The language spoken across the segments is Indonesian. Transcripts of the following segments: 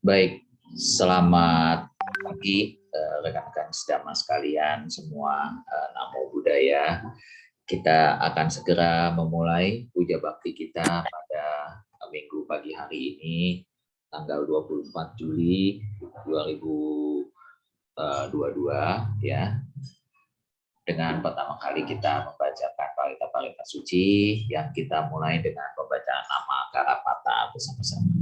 Baik, selamat pagi rekan-rekan sedama sekalian semua. Namo Buddhaya. Kita akan segera memulai puja bakti kita pada minggu pagi hari ini, tanggal 24 Juli 2022 ya. Dengan pertama kali kita membacakan parita-parita suci yang kita mulai dengan pembacaan nama Karapata bersama-sama.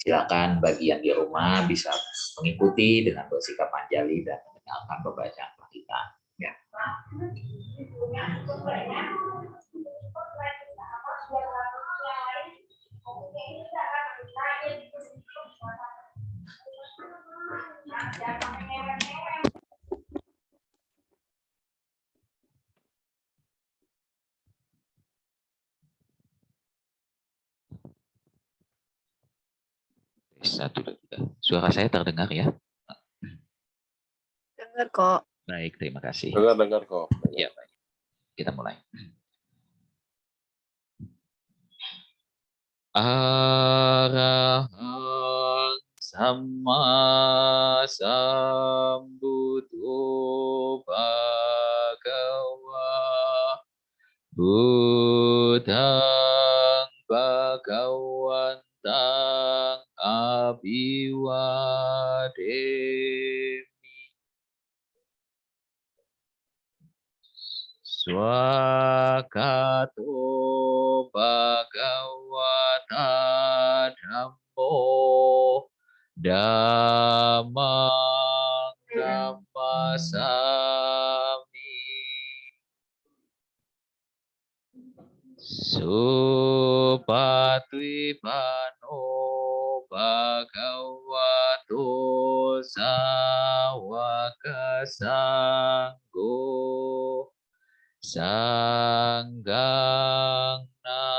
Silakan bagi yang di rumah bisa mengikuti dengan bersikap manjali dan mendengarkan pembacaan parita. Ya. Satu, suara saya terdengar ya? Dengar kok. Baik, terima kasih. Dengar kok. Ya, baik. Kita mulai. Arahang Sama Sambuddho Bhagawa Buddhang Bhagawantang Abhiwademi Swakato Bhagavata Dhammo Dhammang Namasami Supatwipano Bhagavato Sawaka Sanggo Sanggang namami.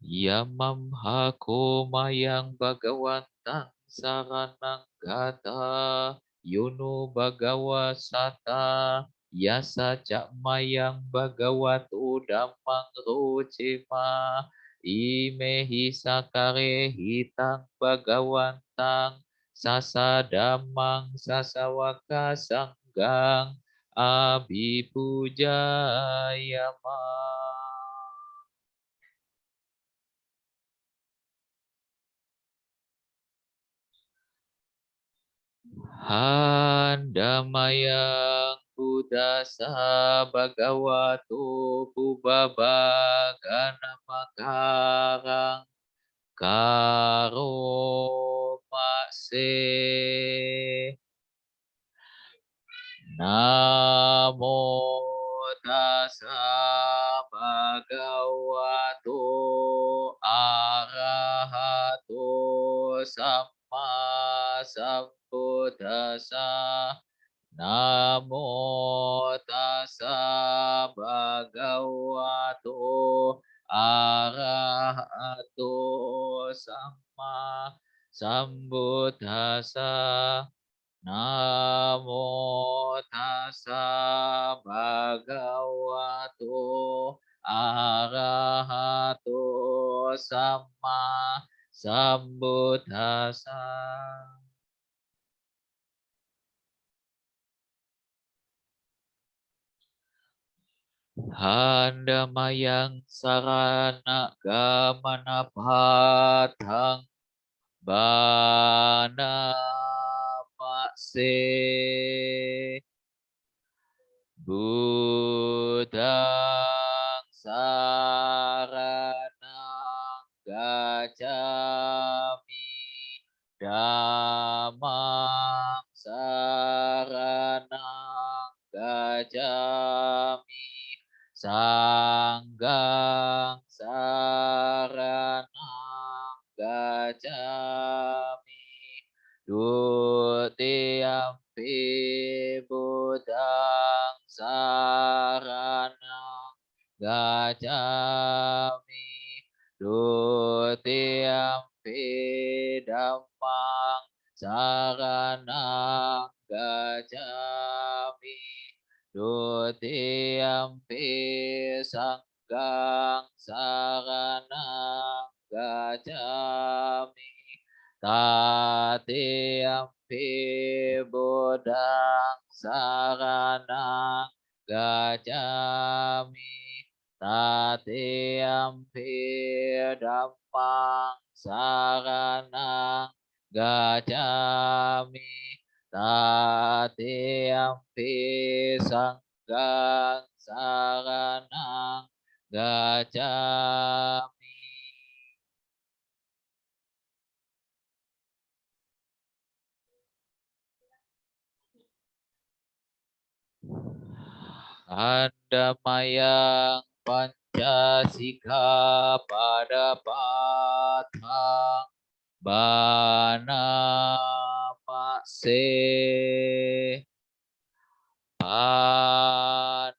Yamam hako mayang Bhagawantang saranang gata Yono Bhagawa Sata Yasa cak mayang Bhagavato Dhammang rocema Imehi sakare hitang Bhagawantang Sasa Dhammang sasawaka sanggang Abhipujayama. Handamayang Buddhasa Bhagavato Pubbabagana Makarang Karomase Namo Tassa Bhagavato Arahato Samma Sambuddhassa Namo Tassa Bhagavato Arahato Samma Sambuddhassa Namo Tassa Bhagavato Arahato Samma Sambuddhassa. Handamayang sarana gamana patang bana makse Buddhang saranang gacchami Dhammang saranang gacchami Sanggang saranang gacchami Dutiyampi Buddhang saranang gacchami Dutiyampi Dhammang saranang gacchami. Dutiyampi sanggang saranang gacchami. Tatiyampi buddhang saranang gacchami. Tatiyampi dhammang saranang gacchami. Tatiyampi sanggang saranang gacchami. Andamayang pancasika pada patang bana makse panatipata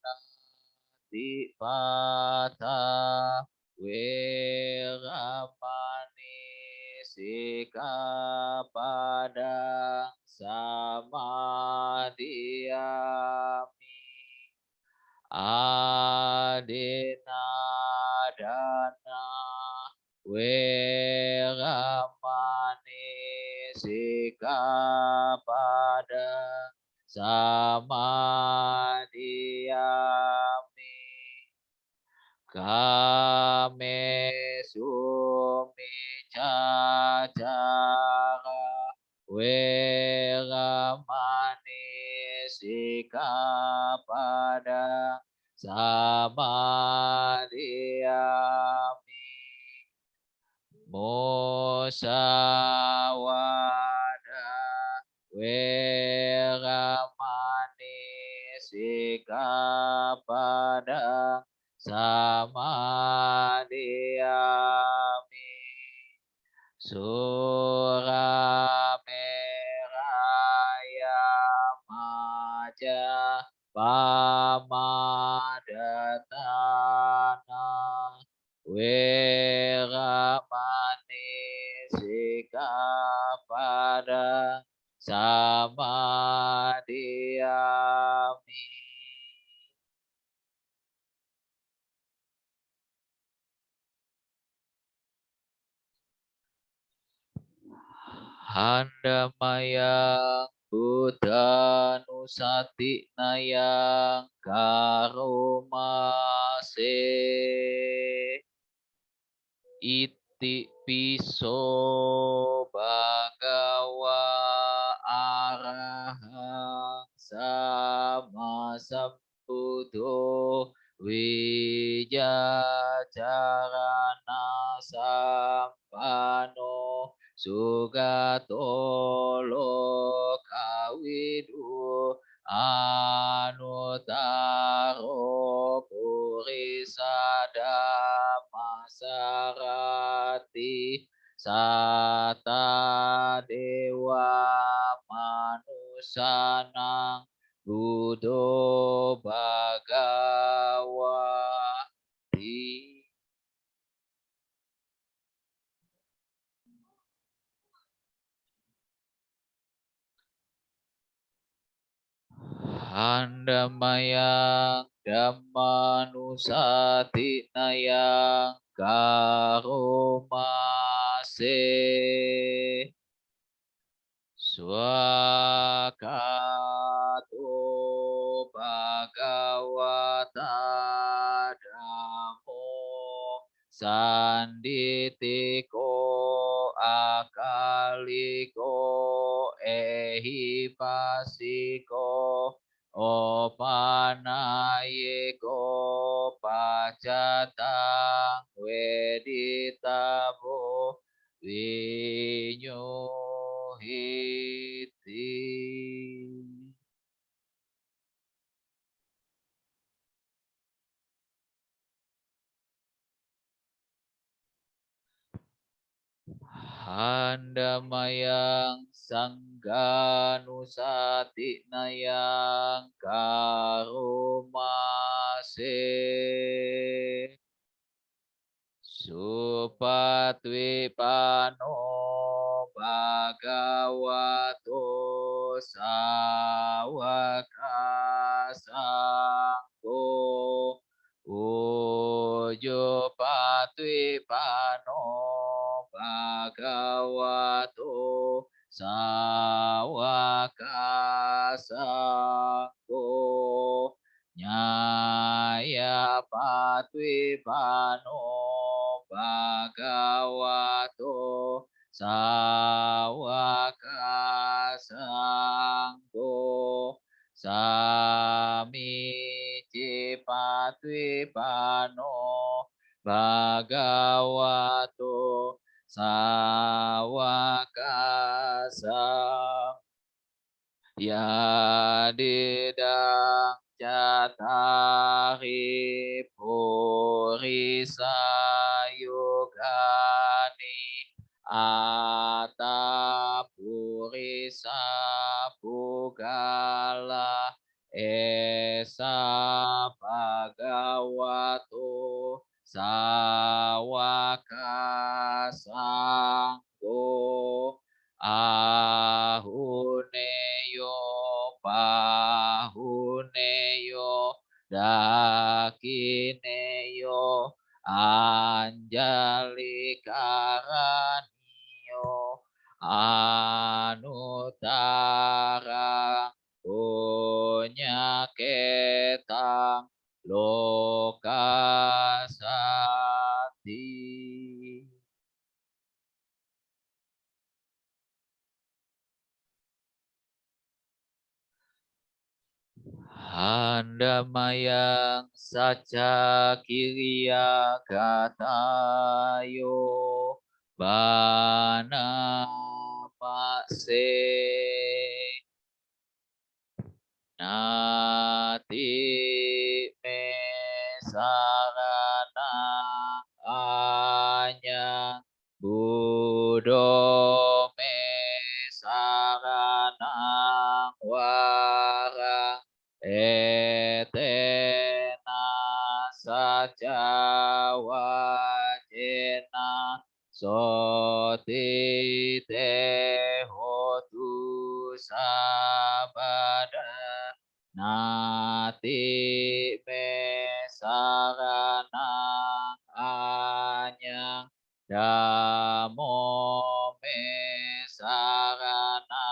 weramani sikapadang samadhiyami. Adinadana weramani sikapada samadhiyami. Kame sumicacara weramani sikapada samadhiyami. Musawada weramani sikapada samadhiyami. Surameraya maja pamadatana weramani sikapada samadhiyami. Handamayang Buddha Nusati Nayang Karomase Iti piso bhagawa arahang sama sambuddho wijacarana sampano sugato lokawidu anutaro purisada masarati sata dewa manusanang buddho bhagawati. Handamayang Dhammanusati Nayang Karomase Swakato Bhagawata Dhammo Sanditiko Akaliko Ehipasiko Opanayiko Pacatang Weditabo Vinyuhiti. Handamayang Sangganusati Nayang Karomase Supatwipano Bhagavata bhagavato sawaka sanggo ujo patwi pano bhagavato sawaka sanggo nyaya patwi pano bhagavato sawaka sanggo sami patwi pano bhagavato sawaka sanggo yadidang jatahi purisa yogani ata purisa pugala esa bhagavato sawaka sanggo ahuneyo pahuneyo dakineyo anjali karaniyo anutara punya ketang lokasati. Handamayang saca kiriya katayo bana pakse nati me sarana anyang budo me sarana warang etena saja wajena soti te hotu sabada nati me sarana anyang damo me sarana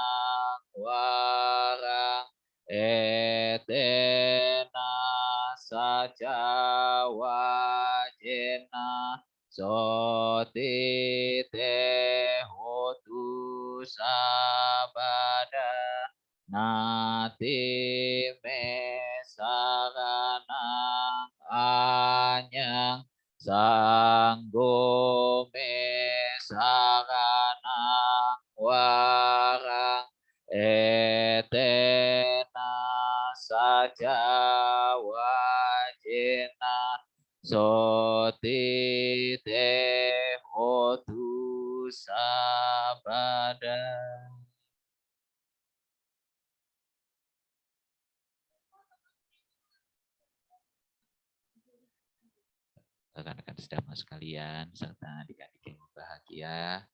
warang etena saja wajena soti te hotu sabada nati me sarana anyang sanggo me sarana warang etena saja wajena soti te hotu sabada. Rekan-rekan sedama sekalian serta adik-adik yang bahagia,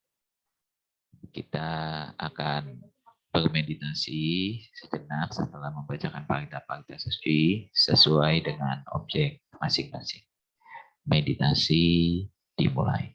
kita akan bermeditasi sejenak setelah membacakan parita-parita suci sesuai dengan objek masing-masing. Meditasi dimulai.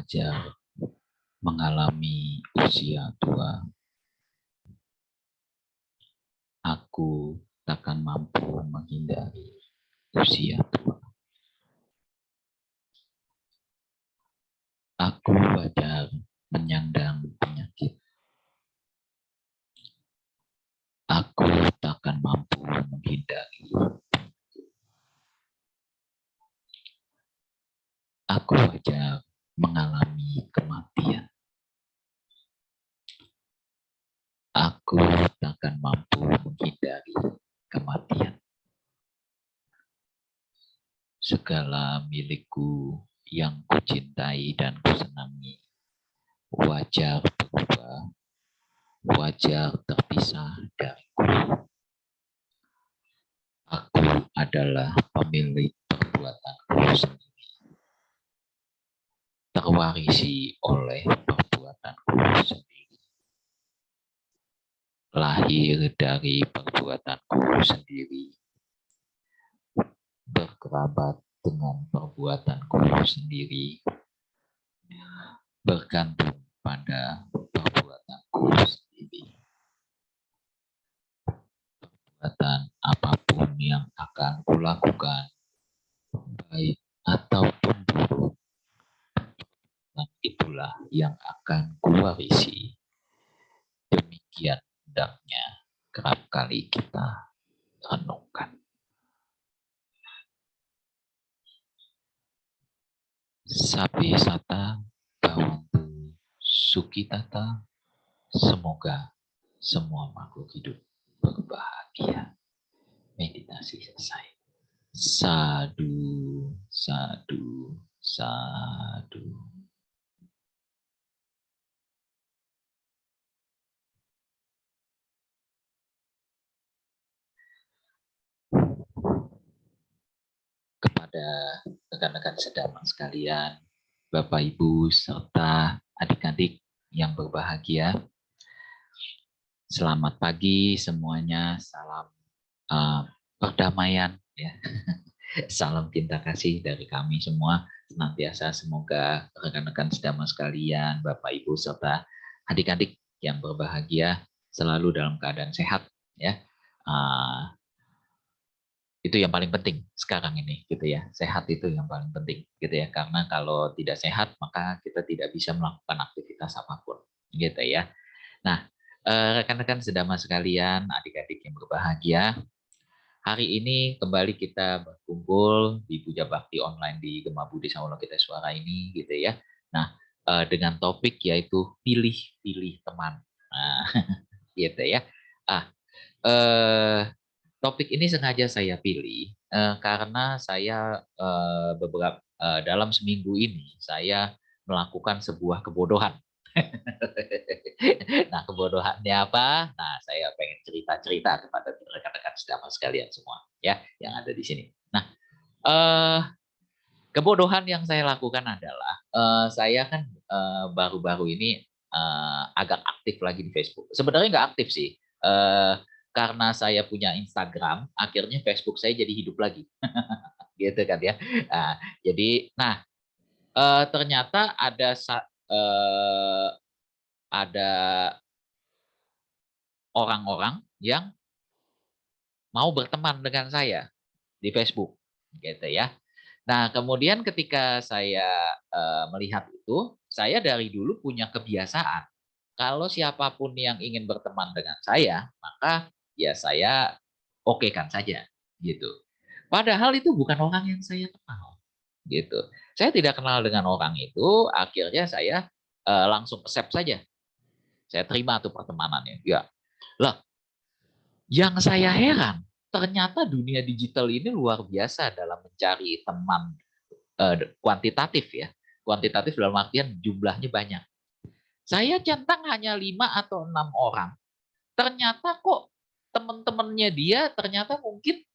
wajar mengalami usia tua. Aku takkan mampu menghindari usia tua. Aku wajar menyandang penyakit. Aku takkan mampu menghindari. Aku wajar mengalami kematian. Aku takkan mampu menghindari kematian. Segala milikku yang kucintai dan kusenangi wajar berubah, wajar terpisah dariku. Aku adalah pemilik perbuatanku sendiri, terwarisi oleh perbuatanku sendiri, lahir dari perbuatanku sendiri, berkerabat dengan perbuatanku sendiri, bergantung pada perbuatanku sendiri. Perbuatan apapun yang akan kulakukan, baik ataupun buruk, dan itulah yang akan kuwarisi. Demikian hendaknya kerap kali kita renungkan. Sapi sata bawantu sukitata, semoga semua makhluk hidup berbahagia. Meditasi selesai. Sadu, sadu, sadu. Kepada rekan-rekan sedhamma sekalian, Bapak Ibu serta adik-adik yang berbahagia, selamat pagi semuanya. Salam perdamaian ya. Salam cinta kasih dari kami semua. Senantiasa semoga rekan-rekan sedhamma sekalian, Bapak Ibu serta adik-adik yang berbahagia selalu dalam keadaan sehat ya. Itu yang paling penting sekarang ini gitu ya. Sehat itu yang paling penting gitu ya. Karena kalau tidak sehat maka kita tidak bisa melakukan aktivitas apapun gitu ya. Nah, rekan-rekan sedhamma sekalian, adik-adik yang berbahagia, hari ini kembali kita berkumpul di Puja Bakti Online di Gema Budi Sawalokita Suara ini gitu ya. Nah, dengan topik yaitu pilih-pilih teman. Nah, gitu ya. Topik ini sengaja saya pilih karena saya dalam seminggu ini saya melakukan sebuah kebodohan. Nah, kebodohannya apa? Nah, saya pengen cerita-cerita kepada rekan-rekan sedhamma sekalian semua ya yang ada di sini. Nah, kebodohan yang saya lakukan adalah saya kan baru-baru ini agak aktif lagi di Facebook. Sebenarnya nggak aktif sih. Karena saya punya Instagram, akhirnya Facebook saya jadi hidup lagi, gitu kan ya. Nah, ternyata ada orang-orang yang mau berteman dengan saya di Facebook, gitu ya. Nah, kemudian ketika saya melihat itu, saya dari dulu punya kebiasaan. Kalau siapapun yang ingin berteman dengan saya, maka ya saya okekan saja, gitu. Padahal itu bukan orang yang saya kenal, gitu. Saya tidak kenal dengan orang itu, akhirnya saya langsung accept saja. Saya terima tuh pertemanannya. Ya, lah, yang saya heran, ternyata dunia digital ini luar biasa dalam mencari teman kuantitatif ya. Kuantitatif dalam artian jumlahnya banyak. Saya centang hanya 5 atau 6 orang. Ternyata kok teman-temannya dia ternyata mungkin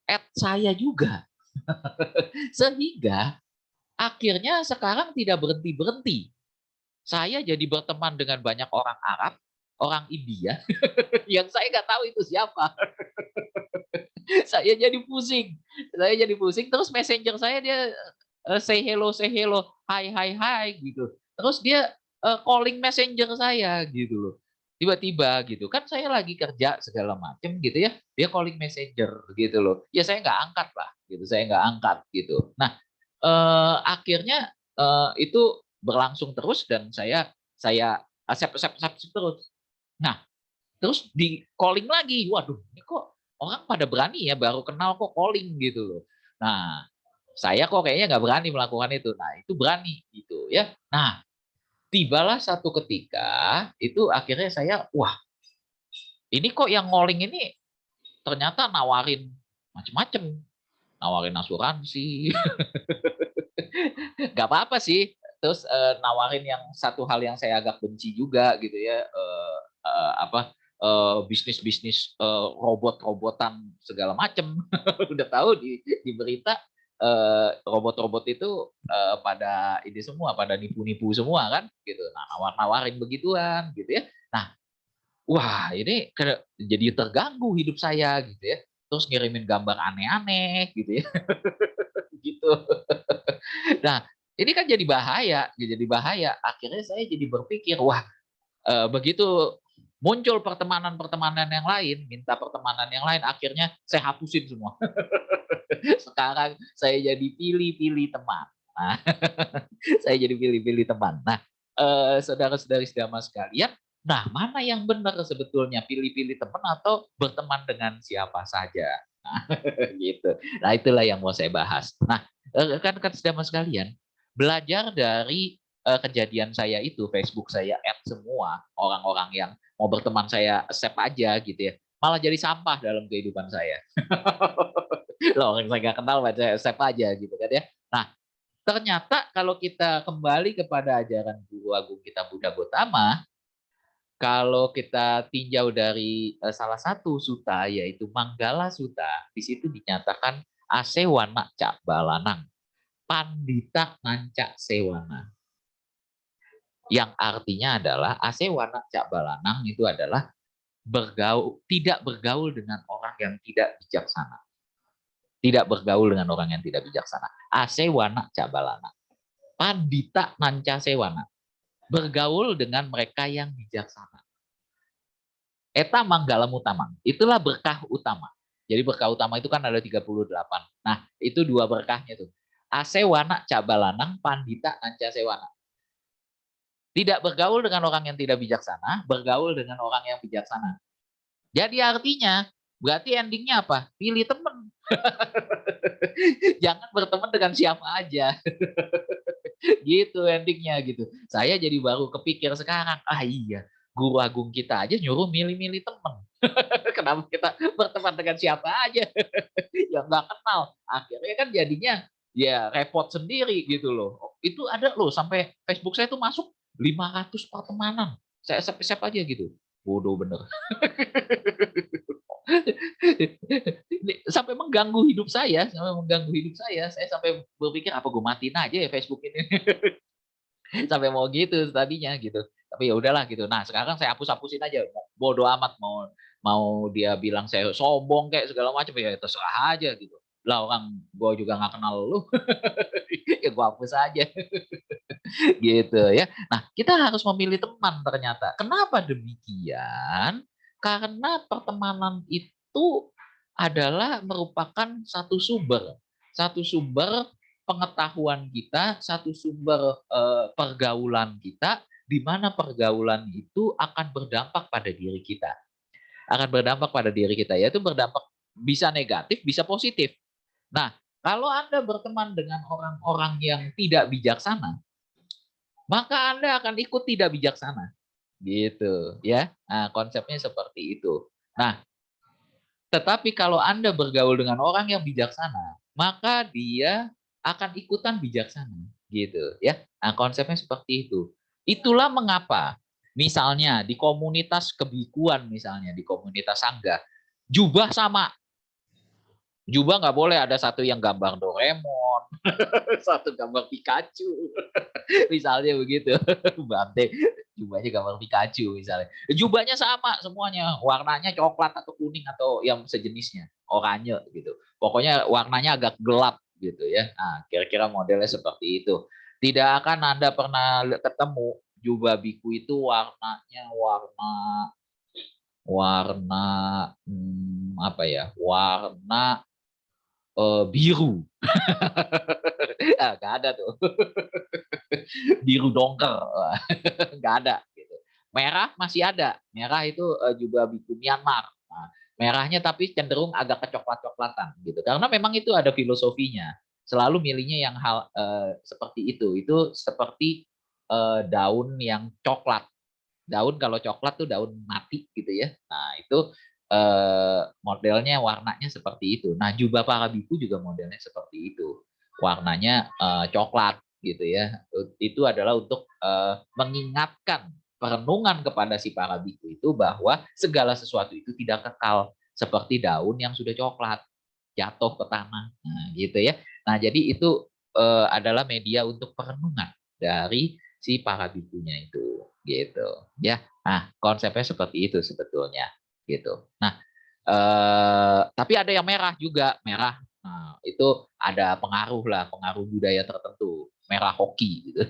add saya juga. Sehingga akhirnya sekarang tidak berhenti-berhenti. Saya jadi berteman dengan banyak orang Arab, orang India, yang saya nggak tahu itu siapa. Saya jadi pusing. Terus messenger saya dia say hello, hai gitu. Terus dia calling messenger saya gitu loh. Tiba-tiba gitu kan saya lagi kerja segala macam gitu ya, dia calling messenger gitu loh. Ya saya nggak angkat lah gitu, saya nggak angkat gitu. Nah, akhirnya itu berlangsung terus dan saya accept terus. Nah, terus di calling lagi, waduh ini kok orang pada berani ya, baru kenal kok calling gitu loh. Nah, saya kok kayaknya nggak berani melakukan itu. Nah, itu berani gitu ya. Nah, tibalah satu ketika itu akhirnya saya, wah ini kok yang calling ini ternyata nawarin macem-macem, nawarin asuransi, nggak apa-apa sih. Terus nawarin yang satu hal yang saya agak benci juga gitu ya, apa bisnis-bisnis robot-robotan segala macem. Udah tahu di berita robot-robot itu pada ini semua, pada nipu-nipu semua kan gitu. Nah, nawar-nawarin begituan gitu ya. Nah, wah ini jadi terganggu hidup saya gitu ya. Terus ngirimin gambar aneh-aneh gitu ya. Gitu. Nah, ini kan jadi bahaya, jadi bahaya. Akhirnya saya jadi berpikir, wah begitu muncul pertemanan-pertemanan yang lain, minta pertemanan yang lain, akhirnya saya hapusin semua. Sekarang saya jadi pilih-pilih teman. Nah, saya jadi pilih-pilih teman. Nah, saudara-saudari sedama sekalian, nah mana yang benar sebetulnya, pilih-pilih teman atau berteman dengan siapa saja? Nah, gitu. Nah, itulah yang mau saya bahas. Nah, rekan-rekan sedama sekalian, belajar dari kejadian saya itu, Facebook saya add semua orang-orang yang mau berteman saya accept aja gitu ya. Malah jadi sampah dalam kehidupan saya. Loh, orang saya nggak kenal, baca accept aja gitu kan ya. Nah, ternyata kalau kita kembali kepada ajaran Guru Agung kita Buddha Gautama, kalau kita tinjau dari salah satu suta yaitu Manggala Sutta, di situ dinyatakan asewana cak balanang, pandita nanca sewana. Yang artinya adalah asewana cak balanang itu adalah tidak bergaul dengan orang yang tidak bijaksana. Tidak bergaul dengan orang yang tidak bijaksana. Asewana cak balanang. Pandita nanca sewana. Bergaul dengan mereka yang bijaksana. Eta manggala utamang. Itulah berkah utama. Jadi berkah utama itu kan ada 38. Nah, itu dua berkahnya tuh. Asewana cabalanang, pandita nanca sewana. Tidak bergaul dengan orang yang tidak bijaksana, bergaul dengan orang yang bijaksana. Jadi artinya, berarti endingnya apa? Pilih teman. Jangan berteman dengan siapa aja. Gitu endingnya gitu. Saya jadi baru kepikir sekarang, ah iya, Guru Agung kita aja nyuruh milih-milih teman. Kenapa kita berteman dengan siapa aja yang nggak kenal? Akhirnya kan jadinya ya repot sendiri gitu loh. Itu ada loh sampai Facebook saya tuh masuk 500 pertemanan. Saya save aja gitu. Bodoh bener. Sampai mengganggu hidup saya, sampai mengganggu hidup saya. Saya sampai berpikir apa gue matiin aja ya Facebook ini. Sampai mau gitu tadinya gitu. Tapi ya udahlah gitu. Nah, sekarang saya hapus-hapusin aja. Bodoh amat mau mau dia bilang saya sombong kayak segala macam ya terserah aja gitu. Lah orang gue juga nggak kenal lu. Ya gue hapus aja gitu ya. Nah, kita harus memilih teman ternyata. Kenapa demikian? Karena pertemanan itu adalah merupakan satu sumber pengetahuan kita, satu sumber pergaulan kita, di mana pergaulan itu akan berdampak pada diri kita. Akan berdampak pada diri kita, yaitu berdampak bisa negatif, bisa positif. Nah, kalau Anda berteman dengan orang-orang yang tidak bijaksana, maka Anda akan ikut tidak bijaksana. Gitu, ya. Nah, konsepnya seperti itu. Nah, tetapi kalau Anda bergaul dengan orang yang bijaksana, maka dia akan ikutan bijaksana, gitu, ya. Nah, konsepnya seperti itu. Itulah mengapa misalnya di komunitas kebikuan, misalnya di komunitas sangga, jubah sama. Jubah nggak boleh ada satu yang gambar Doraemon, satu gambar Pikachu. Misalnya begitu. Bante jubahnya gambar Pikachu misalnya. Jubahnya sama semuanya, warnanya coklat atau kuning atau yang sejenisnya, oranye gitu. Pokoknya warnanya agak gelap gitu ya. Nah, kira-kira modelnya seperti itu. Tidak akan Anda pernah ketemu jubah biku itu warnanya warna apa ya? Warna biru. Nggak ada tuh. Biru dongker. Nggak ada gitu. Merah masih ada. Merah itu jubah biku Myanmar. Nah, merahnya tapi cenderung agak kecoklat-coklatan gitu. Karena memang itu ada filosofinya. Selalu milihnya yang hal seperti itu. Itu seperti daun yang coklat. Daun kalau coklat tuh daun mati gitu ya. Nah, itu modelnya warnanya seperti itu. Nah, jubah para biku juga modelnya seperti itu. Warnanya coklat gitu ya. Itu adalah untuk mengingatkan perenungan kepada si para biku itu bahwa segala sesuatu itu tidak kekal seperti daun yang sudah coklat jatuh ke tanah. Nah, gitu ya. Nah, jadi itu adalah media untuk perenungan dari si para bikunya itu gitu ya. Nah, konsepnya seperti itu sebetulnya gitu. Nah, tapi ada yang merah juga, merah. Nah, itu ada pengaruh lah, pengaruh budaya tertentu, merah hoki gitu.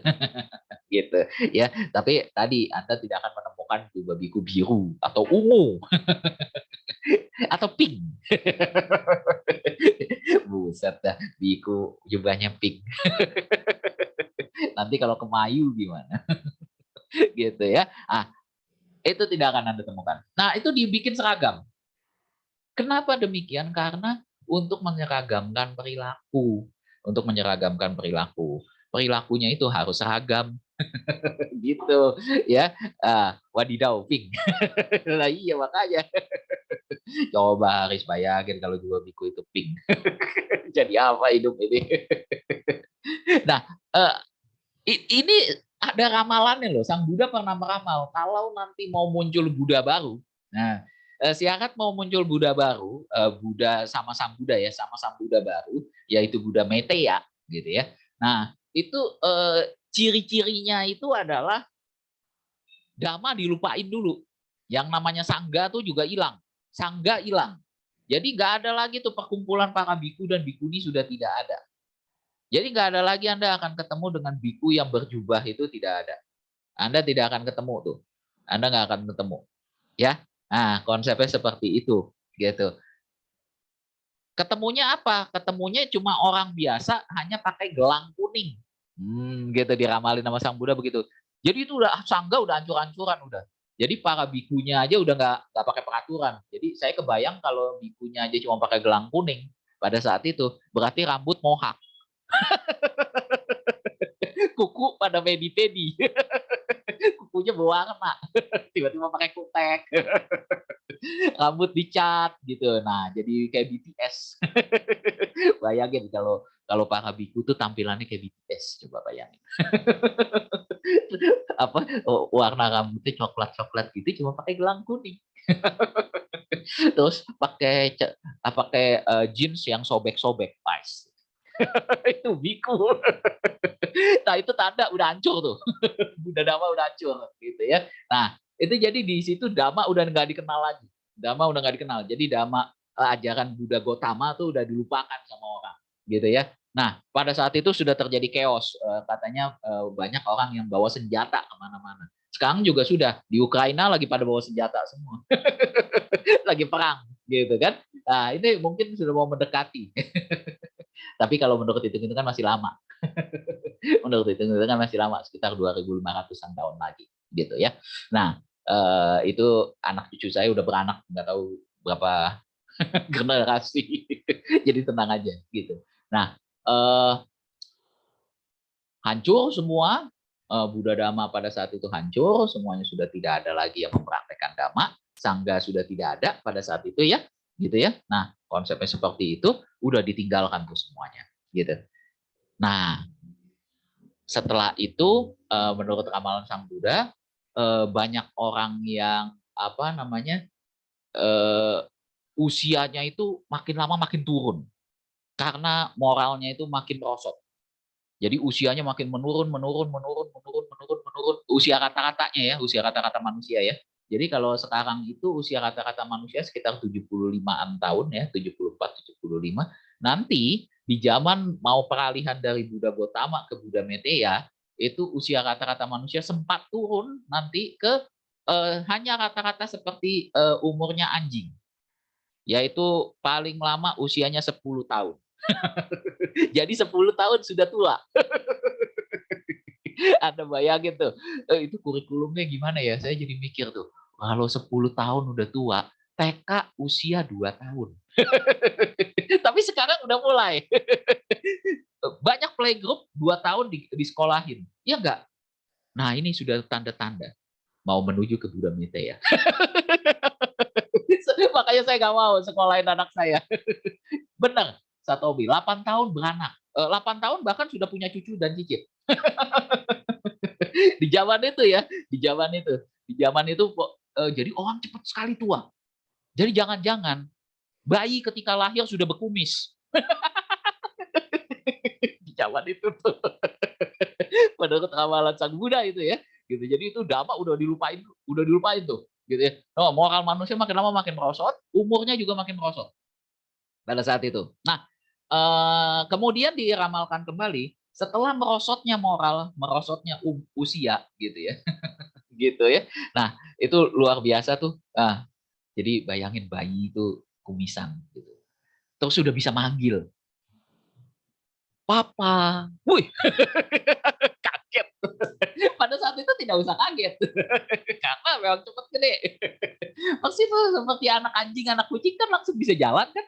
Gitu ya. Tapi tadi Anda tidak akan menemukan jubah biku biru atau ungu atau pink. Buset dah, biku jubahnya pink. Nanti kalau ke Mayu gimana? Gitu ya. Ah, itu tidak akan Anda temukan. Nah, itu dibikin seragam. Kenapa demikian? Karena untuk menyeragamkan perilaku. Untuk menyeragamkan perilaku. Perilakunya itu harus seragam. Gitu ya. Wadidaw, pink. Nah, iya makanya. Coba Haris bayangin kalau juga biku itu pink. Jadi apa hidup ini? Nah, eh, ini ada ramalannya loh. Sang Buddha pernah meramal kalau nanti mau muncul Buddha baru. Nah, siakat mau muncul Buddha baru, Buddha sama Sang Buddha ya, sama Sang Buddha baru, yaitu Buddha Meteya, gitu ya. Nah, itu ciri-cirinya itu adalah Dhamma dilupain dulu. Yang namanya Sangga tuh juga hilang. Sangga hilang. Jadi nggak ada lagi tuh perkumpulan para biku dan bikuni sudah tidak ada. Jadi nggak ada lagi Anda akan ketemu dengan biku yang berjubah itu tidak ada. Anda tidak akan ketemu tuh. Anda nggak akan ketemu. Ya. Nah, konsepnya seperti itu. Gitu. Ketemunya apa? Ketemunya cuma orang biasa hanya pakai gelang kuning. Gitu diramalin sama Sang Buddha begitu. Jadi itu udah sangga udah hancur-hancuran udah. Jadi para bikunya aja udah nggak pakai peraturan. Jadi saya kebayang kalau bikunya aja cuma pakai gelang kuning pada saat itu berarti rambut mohak, kuku pada pedi-pedi, kukunya berwarna, tiba-tiba pakai kutek, rambut dicat gitu. Nah, jadi kayak BTS. Bayangin kalau kalau para biku tuh tampilannya kayak BTS, coba bayangin. Apa warna rambutnya coklat-coklat gitu cuma pakai gelang kuning. Terus pakai jeans yang sobek-sobek, guys. Itu biku. Nah, itu tanda udah hancur tuh. Buddha Dhamma udah hancur gitu ya. Nah, itu jadi di situ Dhamma udah nggak dikenal lagi. Dhamma udah nggak dikenal. Jadi Dhamma ajaran Buddha Gotama tuh udah dilupakan sama orang gitu ya. Nah, pada saat itu sudah terjadi chaos. Katanya banyak orang yang bawa senjata kemana-mana. Sekarang juga sudah di Ukraina lagi pada bawa senjata semua. Lagi perang gitu kan. Nah, ini mungkin sudah mau mendekati. Tapi kalau menurut hitung-hitungan masih lama. Menurut hitung-hitungan masih lama, sekitar 2.500-an tahun lagi gitu ya. Nah, itu anak cucu saya udah beranak nggak tahu berapa generasi. Jadi tenang aja gitu. Nah, hancur semua, Buddha Dhamma pada saat itu hancur, semuanya sudah tidak ada lagi yang mempraktekkan Dhamma, Sangga sudah tidak ada pada saat itu ya, gitu ya. Nah, konsepnya seperti itu, udah ditinggalkan tuh semuanya, gitu. Nah, setelah itu, menurut ramalan Sang Buddha, banyak orang yang apa namanya usianya itu makin lama makin turun karena moralnya itu makin merosot. Jadi usianya makin menurun, menurun, menurun, menurun, menurun, menurun. Usia rata-ratanya ya, usia rata-rata manusia ya. Jadi kalau sekarang itu usia rata-rata manusia sekitar 75-an tahun ya, 74, 75. Nanti di zaman mau peralihan dari Buddha Gautama ke Buddha Meteya, itu usia rata-rata manusia sempat turun nanti ke hanya rata-rata seperti umurnya anjing, yaitu paling lama usianya 10 tahun. Jadi 10 tahun sudah tua. Anda bayangin tuh, itu kurikulumnya gimana ya? Saya jadi mikir tuh, kalau 10 tahun udah tua, TK usia 2 tahun. Tapi sekarang udah mulai. Banyak playgroup 2 tahun disekolahin. Ya enggak? Nah, ini sudah tanda-tanda mau menuju ke Buddha Mite ya. Makanya saya nggak mau sekolahin anak saya. Benar, Satobi, 8 tahun beranak. 8 tahun bahkan sudah punya cucu dan cicit. Di zaman itu ya, di zaman itu jadi orang cepat sekali tua. Jadi jangan-jangan bayi ketika lahir sudah berkumis. Di zaman itu tuh. Menurut ramalan Sang Buddha itu ya. Gitu. Jadi itu Dhamma udah dilupain tuh, gitu ya. Oh, moral manusia makin lama makin merosot, umurnya juga makin merosot pada saat itu. Nah, kemudian diramalkan kembali setelah merosotnya moral, merosotnya usia, gitu ya, gitu ya. Nah, itu luar biasa tuh. Nah, jadi bayangin bayi itu kumisan, gitu. Terus sudah bisa manggil, Papa, wih, kaget. Pada saat itu tidak usah kaget, karena memang cepat gede. Maksudnya seperti anak anjing, anak kucing kan langsung bisa jalan kan.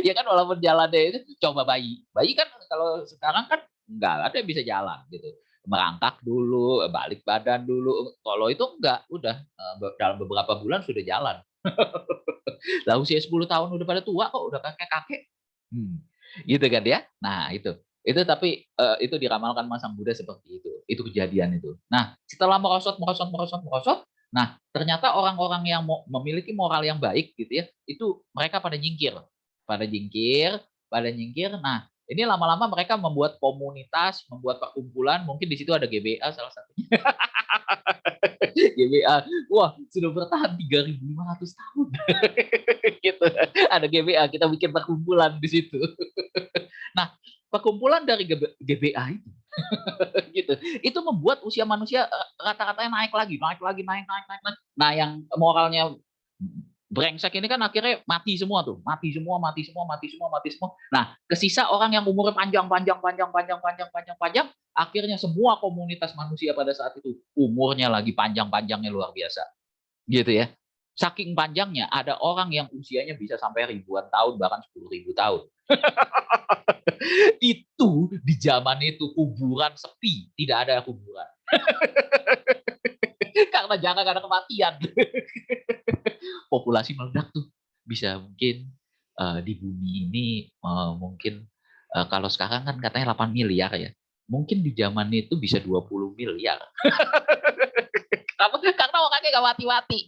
Ya kan, walaupun jalannya itu coba bayi kan kalau sekarang kan nggak ada yang bisa jalan gitu, merangkak dulu, balik badan dulu. Kalau itu enggak, udah dalam beberapa bulan sudah jalan. Lah usia 10 tahun udah pada tua kok, udah kakek-kakek. Gitu kan ya. Nah, itu tapi itu diramalkan Mas Sang Buddha seperti itu. Itu kejadian itu. Nah, setelah merosot. Nah, ternyata orang-orang yang memiliki moral yang baik gitu ya, itu mereka pada nyingkir. Pada nyingkir. Nah, ini lama-lama mereka membuat komunitas, membuat perkumpulan, mungkin di situ ada GBA salah satunya. GBA. Wah, sudah bertahan 3.500 tahun. Gitu. Ada GBA, kita bikin perkumpulan di situ. Nah, perkumpulan dari GBA itu gitu. Itu membuat usia manusia rata-ratanya naik lagi. Naik. Nah, yang moralnya brengsek ini kan akhirnya mati semua tuh. Mati semua. Nah, kesisa orang yang umurnya panjang. Akhirnya semua komunitas manusia pada saat itu umurnya lagi panjang-panjangnya luar biasa. Gitu ya. Saking panjangnya ada orang yang usianya bisa sampai ribuan tahun, bahkan 10.000 tahun. Itu di zaman itu kuburan sepi, tidak ada kuburan. Karena jangan ada kematian. Populasi meledak tuh. Bisa mungkin di bumi ini mungkin kalau sekarang kan katanya 8 miliar ya. Mungkin di zaman itu bisa 20 miliar. Karena orangnya gak mati-mati.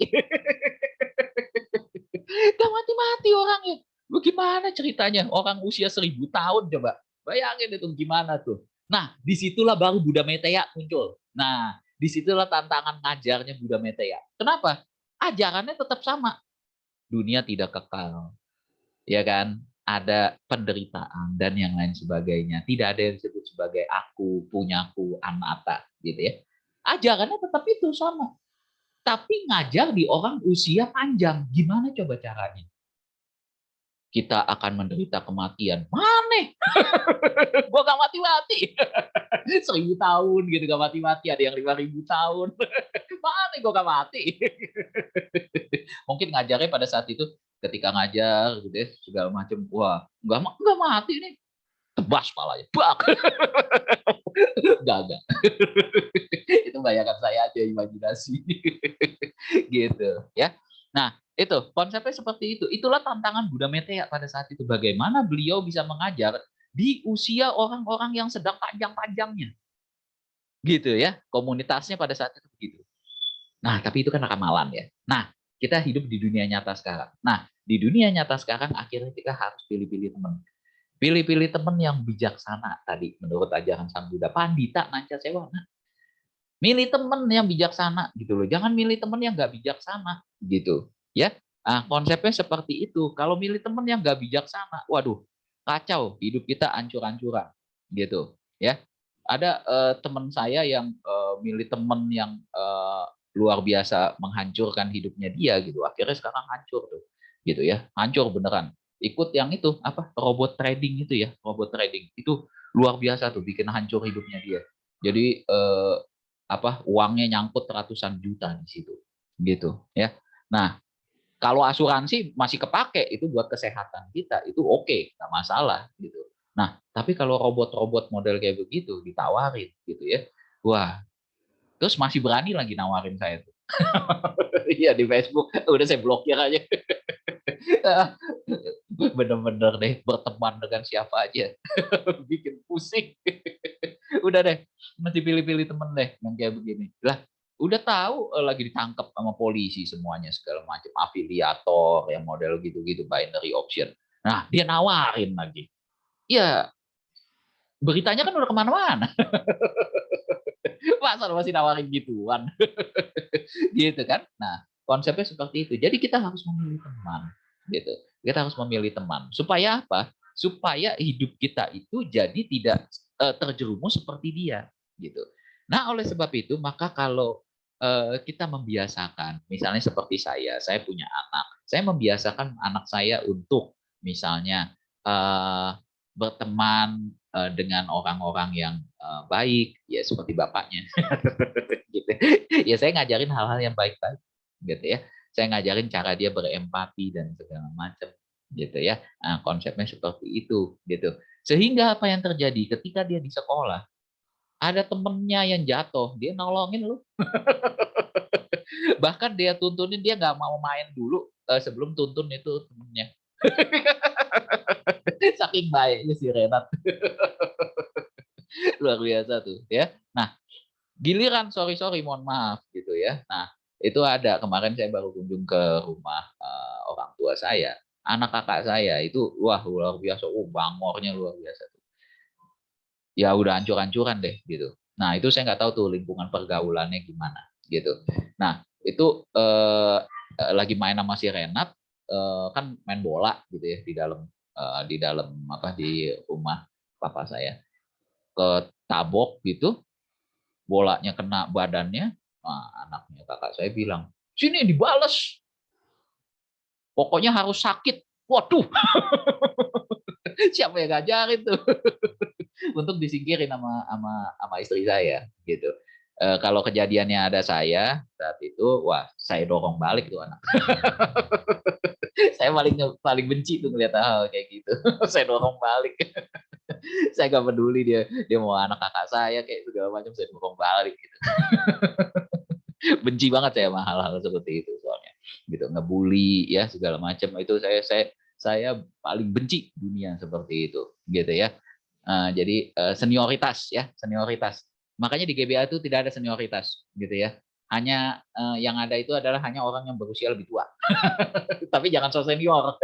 Gak mati-mati orangnya. Bagaimana ceritanya? Orang usia 1.000 tahun coba. Bayangin itu gimana tuh. Nah, disitulah baru Buddha Meteya muncul. Nah, disitulah tantangan ngajarnya Buddha Meteya. Kenapa? Ajarannya tetap sama. Dunia tidak kekal. Ya kan? Ada penderitaan dan yang lain sebagainya. Tidak ada yang disebut sebagai aku, punyaku, anata. Gitu ya. Ajarannya tetap itu sama. Tapi ngajar di orang usia panjang. Gimana coba caranya? Kita akan menderita kematian. Mana? Gua gak mati-mati. 1.000 tahun gitu gak mati-mati. Ada yang 5.000 tahun. Mana gua gak mati. Mungkin ngajarnya pada saat itu ketika ngajar gitu ya, segala macam. Wah, gak mati nih. Tebas palanya. Bak. Gak. Itu bayangan saya aja, imajinasi. Gitu ya. Nah, itu konsepnya seperti itu. Itulah tantangan Buddha Meteya pada saat itu. Bagaimana beliau bisa mengajar di usia orang-orang yang sedang panjang-panjangnya. Gitu ya. Komunitasnya pada saat itu begitu. Nah, tapi itu kan ramalan ya. Nah, kita hidup di dunia nyata sekarang. Nah, di dunia nyata sekarang akhirnya kita harus pilih-pilih teman. Pilih-pilih teman yang bijaksana tadi menurut ajaran Sang Buddha. Pandita Nanca Sewana. Milih teman yang bijaksana gitu loh. Jangan milih teman yang nggak bijaksana gitu ya. Nah, konsepnya seperti itu. Kalau milih teman yang nggak bijaksana, waduh, kacau, hidup kita ancur-ancuran gitu ya. Ada teman saya yang milih teman yang luar biasa menghancurkan hidupnya dia gitu. Akhirnya sekarang hancur tuh gitu ya. Hancur beneran. Ikut yang itu apa? Robot trading itu ya, robot trading. Itu luar biasa tuh bikin hancur hidupnya dia. Jadi apa? Uangnya nyangkut ratusan juta di situ. Gitu ya. Nah, kalau asuransi masih kepake itu buat kesehatan kita itu oke, nggak masalah gitu. Nah, tapi kalau robot-robot model kayak begitu ditawarin gitu ya, wah, terus masih berani lagi nawarin saya tuh. Iya di Facebook, udah saya blokir aja. Bener-bener deh berteman dengan siapa aja, bikin pusing. Udah deh, mesti pilih-pilih temen deh yang kayak begini. Lah, udah tahu lagi ditangkap sama polisi semuanya segala macam afiliator yang model gitu-gitu binary option. Nah, dia nawarin lagi. Ya, beritanya kan udah kemana-mana. Masa masih nawarin gituan? Gitu kan? Nah, konsepnya seperti itu. Jadi kita harus memilih teman, gitu. Kita harus memilih teman. Supaya apa? Supaya hidup kita itu jadi tidak terjerumus seperti dia, gitu. Nah, oleh sebab itu, maka kalau kita membiasakan, misalnya seperti saya punya anak, saya membiasakan anak saya untuk misalnya berteman dengan orang-orang yang baik, ya seperti bapaknya, gitu. Ya saya ngajarin hal-hal yang baik-baik, gitu ya. Saya ngajarin cara dia berempati dan segala macam, gitu ya. Nah, konsepnya seperti itu, gitu. Sehingga apa yang terjadi ketika dia di sekolah, ada temennya yang jatuh, dia nolongin lu. Bahkan dia tuntunin, dia nggak mau main dulu sebelum tuntun itu temennya. Saking baiknya si Renat. Luar biasa tuh ya. Nah, giliran sorry mohon maaf gitu ya. Nah, itu ada kemarin saya baru kunjung ke rumah orang tua saya. Anak kakak saya itu wah luar biasa, bangornya luar biasa tuh. Ya udah hancur-hancuran deh gitu. Nah, itu saya nggak tahu tuh lingkungan pergaulannya gimana gitu. Nah, itu lagi main sama si Renat kan main bola gitu ya di dalam apa di rumah papa saya. Ketabok gitu, bolanya kena badannya, nah anaknya kakak saya bilang, sini dibales, pokoknya harus sakit. Waduh, siapa yang ngajarin tuh? Untuk disingkirin sama istri saya, gitu. Kalau kejadiannya ada saya saat itu, wah saya dorong balik tuh anak. Saya paling paling benci tuh ngeliat hal kayak gitu. Saya dorong balik. Saya nggak peduli dia mau anak kakak saya kayak segala macam, saya dorong balik gitu. Benci banget saya sama hal-hal seperti itu soalnya gitu, ngebully ya segala macam itu saya paling benci dunia seperti itu gitu ya. Jadi senioritas ya, senioritas, makanya di GBA itu tidak ada senioritas gitu ya, hanya yang ada itu adalah hanya orang yang berusia lebih tua. Tapi jangan so senior.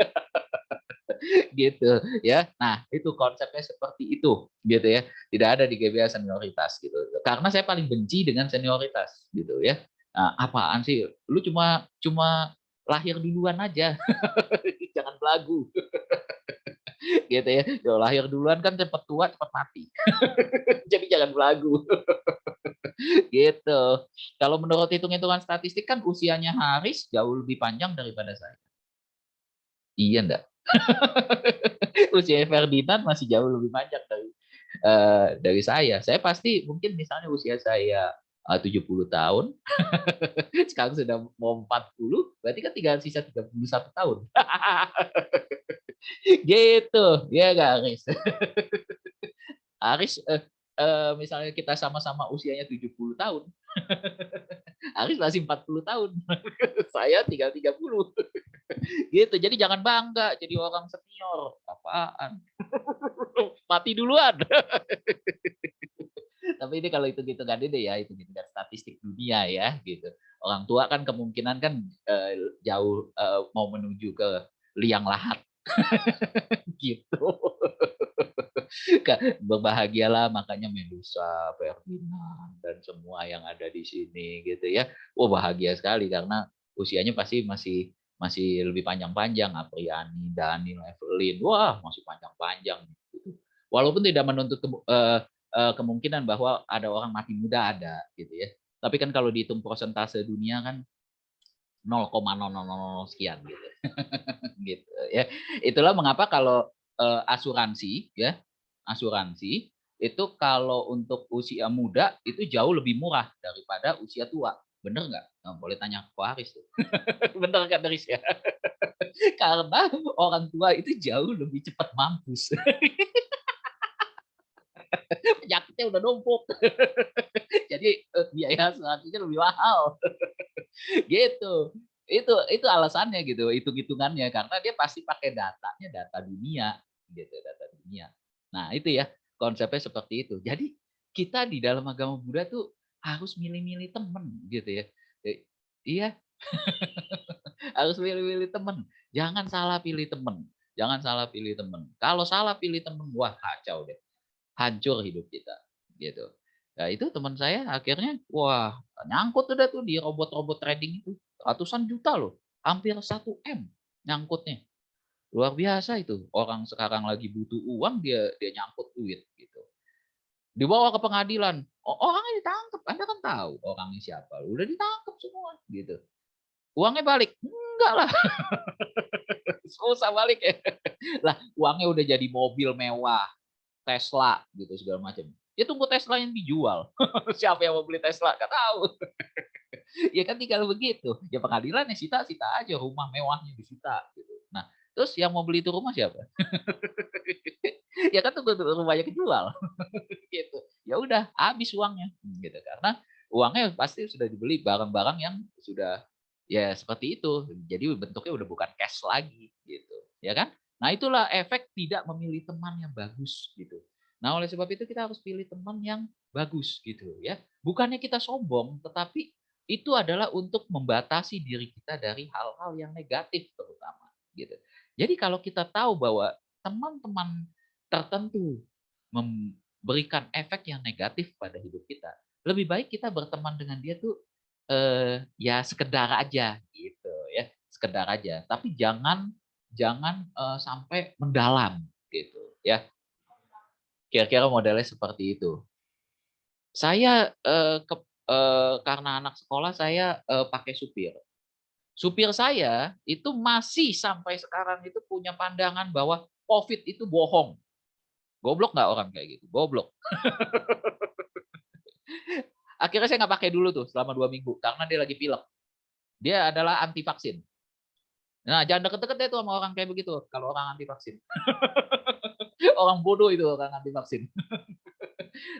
Gitu ya. Nah, itu konsepnya seperti itu gitu ya. Tidak ada di GBA senioritas gitu. Karena saya paling benci dengan senioritas gitu ya. Nah, apaan sih? Lu cuma cuma lahir duluan aja. Jangan belagu gitu ya. Yo, lahir duluan kan cepat tua, cepat mati. Jadi jangan belagu gitu. Kalau menurut hitung-hitungan statistik kan usianya Haris jauh lebih panjang daripada saya. Iya enggak? Usia Ferdinand masih jauh lebih panjang dari saya. Saya pasti mungkin misalnya usia saya 70 tahun, sekarang sudah mau 40, berarti kan tinggal sisa 31 tahun. Gitu, ya gak Aris? Aris misalnya kita sama-sama usianya 70 tahun, Aris masih 40 tahun, saya tinggal 30. Gitu, jadi jangan bangga jadi orang senior. Apaan? Mati duluan. Tapi ini kalau hitung-hitungan ini ya, hitung-hitungan statistik dunia ya, gitu. Orang tua kan kemungkinan kan jauh mau menuju ke liang lahat, gitu. Berbahagialah makanya Medusa, Ferdinand, dan semua yang ada di sini, gitu ya. Oh bahagia sekali karena usianya pasti masih masih lebih panjang-panjang, Apriani, Daniel, Evelyn, wah masih panjang-panjang. Gitu. Walaupun tidak menuntut kemungkinan bahwa ada orang mati muda ada, gitu ya. Tapi kan kalau dihitung persentase dunia kan 0,000 sekian gitu. Gitu ya. Itulah mengapa kalau asuransi ya, asuransi itu kalau untuk usia muda itu jauh lebih murah daripada usia tua. Bener nggak? Nah, boleh tanya ke Haris tuh. Bener kan Haris ya? Karena orang tua itu jauh lebih cepat mampus. Penyakitnya udah numpuk. Jadi biaya asuransinya lebih mahal. Gitu. Itu alasannya gitu, hitung-hitungannya karena dia pasti pakai datanya data dunia gitu, data dunia. Nah, itu ya konsepnya seperti itu. Jadi kita di dalam agama Buddha tuh harus milih-milih teman gitu ya. Iya, harus milih-milih teman. Jangan salah pilih teman. Jangan salah pilih teman. Kalau salah pilih teman, wah kacau deh. Hancur hidup kita gitu. Nah, itu teman saya akhirnya wah nyangkut udah tuh di robot-robot trading itu. Ratusan juta loh. Hampir 1 M nyangkutnya. Luar biasa itu. Orang sekarang lagi butuh uang dia dia nyangkut duit gitu. Dibawa ke pengadilan. Orangnya ditangkap. Anda kan tahu orangnya siapa. Udah ditangkap semua gitu. Uangnya balik. Enggak lah. Susah balik ya. Lah uangnya udah jadi mobil mewah. Tesla gitu segala macam. Ya tunggu Tesla yang dijual. Siapa yang mau beli Tesla? Gak tahu. Ya kan tinggal begitu. Ya pengadilan ya sita aja rumah mewahnya disita gitu. Nah, terus yang mau beli itu rumah siapa? Ya kan tunggu rumahnya kejual. Gitu. Ya udah habis uangnya gitu karena uangnya pasti sudah dibeli barang-barang yang sudah ya seperti itu. Jadi bentuknya udah bukan cash lagi gitu. Ya kan? Nah, itulah efek tidak memilih teman yang bagus gitu. Nah, oleh sebab itu kita harus pilih teman yang bagus gitu ya. Bukannya kita sombong, tetapi itu adalah untuk membatasi diri kita dari hal-hal yang negatif terutama gitu. Jadi kalau kita tahu bahwa teman-teman tertentu memberikan efek yang negatif pada hidup kita, lebih baik kita berteman dengan dia tuh ya sekedar aja gitu ya, sekedar aja. Tapi jangan jangan sampai mendalam gitu ya. Kira-kira modelnya seperti itu. Saya karena anak sekolah saya pakai supir. Supir saya itu masih sampai sekarang itu punya pandangan bahwa COVID itu bohong. Goblok nggak orang kayak gitu? Goblok. Akhirnya saya nggak pakai dulu tuh selama 2 minggu karena dia lagi pilek. Dia adalah anti vaksin. Nah, jangan deket-deket deh tuh sama orang kayak begitu kalau orang anti vaksin. Orang bodoh itu orang anti vaksin.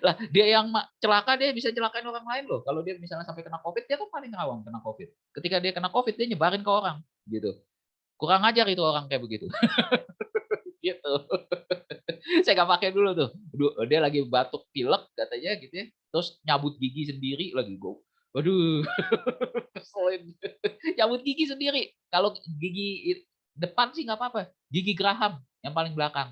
Lah, dia yang celaka dia bisa celakain orang lain loh. Kalau dia misalnya sampai kena COVID, dia kan paling rawan kena COVID. Ketika dia kena COVID, dia nyebarin ke orang gitu. Kurang ajar itu orang kayak begitu. Gitu. Saya nggak pakai dulu tuh. Dia lagi batuk pilek katanya gitu ya. Terus nyabut gigi sendiri lagi go. Waduh, keselin. Nyabut gigi sendiri. Kalau gigi depan sih nggak apa-apa. Gigi geraham yang paling belakang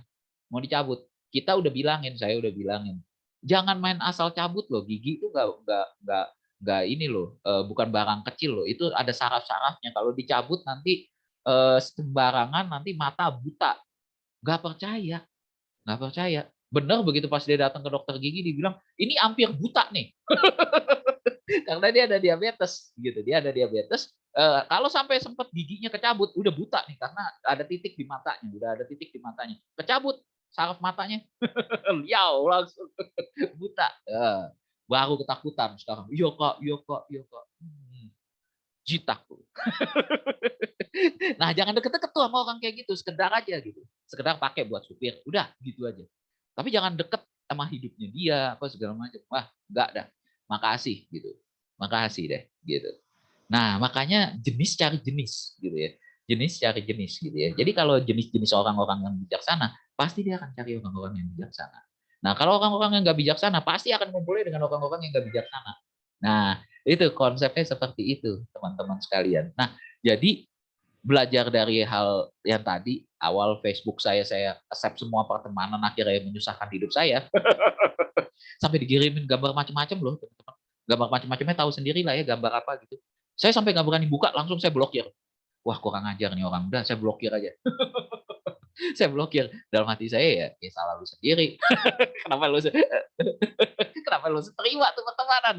mau dicabut. Kita udah bilangin, saya udah bilangin. Jangan main asal cabut loh. Gigi itu nggak ini loh. Bukan barang kecil loh. Itu ada saraf-sarafnya. Kalau dicabut nanti sembarangan nanti mata buta. Nggak percaya. Nggak percaya. Bener begitu pas dia datang ke dokter gigi dibilang, ini hampir buta nih. Karena dia ada diabetes gitu. Dia ada diabetes. Kalau sampai sempat giginya kecabut, udah buta nih karena ada titik di matanya, udah ada titik di matanya. Kecabut saraf matanya, liau langsung buta. Baru ketakutan sekarang. Iya kak, iya kak, iya kak. Jitak tuh. Nah, jangan deket-deket tuh sama orang kayak gitu, sekedar aja gitu. Sekedar pakai buat supir, udah gitu aja. Tapi jangan deket sama hidupnya dia apa segala macam. Wah, enggak dah. Makasih gitu. Makasih deh gitu. Nah, makanya jenis cari jenis gitu ya. Jenis cari jenis gitu ya. Jadi kalau jenis-jenis orang-orang yang bijaksana, pasti dia akan cari orang-orang yang bijaksana. Nah, kalau orang-orang yang nggak bijaksana, pasti akan ngumpulnya dengan orang-orang yang nggak bijaksana. Nah, itu konsepnya seperti itu, teman-teman sekalian. Nah, jadi belajar dari hal yang tadi, awal Facebook saya accept semua pertemanan, akhirnya menyusahkan hidup saya. Sampai dikirimin gambar macam-macam loh, teman-teman. Gambar macam-macamnya tahu sendiri lah ya, gambar apa gitu. Saya sampai nggak berani buka, langsung saya blokir. wah kurang ajar nih orang, udah saya blokir aja. Saya blokir. Dalam hati saya ya salah lu sendiri. Kenapa lu kenapa lu terima tuh pertemanan?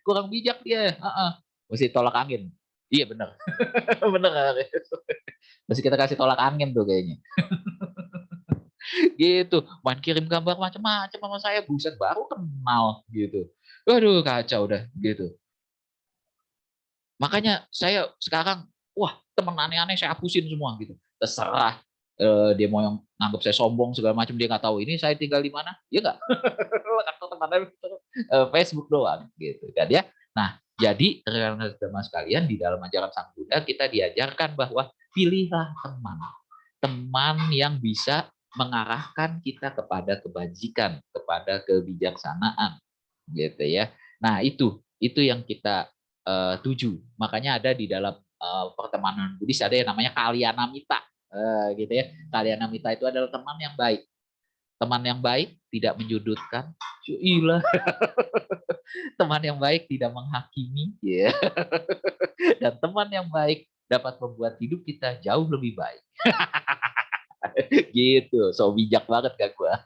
Kurang bijak dia. Heeh. Mesti tolak angin. Iya benar. Benar. Mesti kita kasih tolak angin tuh kayaknya. Gitu. Main kirim gambar macam-macam sama saya, buset baru kenal gitu. Waduh kacau udah gitu. Makanya saya sekarang, wah temen aneh-aneh saya hapusin semua gitu. Terserah dia mau yang nganggap saya sombong segala macam, dia nggak tahu ini saya tinggal di mana, ya nggak. Karena teman Facebook doang gitu kan ya. Nah jadi rekan-rekan sekalian, di dalam ajaran Sang Buddha kita diajarkan bahwa pilihlah teman yang bisa mengarahkan kita kepada kebajikan, kepada kebijaksanaan gitu ya. Nah itu yang kita tuju. Makanya ada di dalam pertemanan Buddhis ada yang namanya Kalyanamita, gitu ya. Kalyanamita itu adalah teman yang baik. Teman yang baik tidak menyudutkan. Ilah. Teman yang baik tidak menghakimi, ya. Dan teman yang baik dapat membuat hidup kita jauh lebih baik. Gitu. So bijak banget gak gua.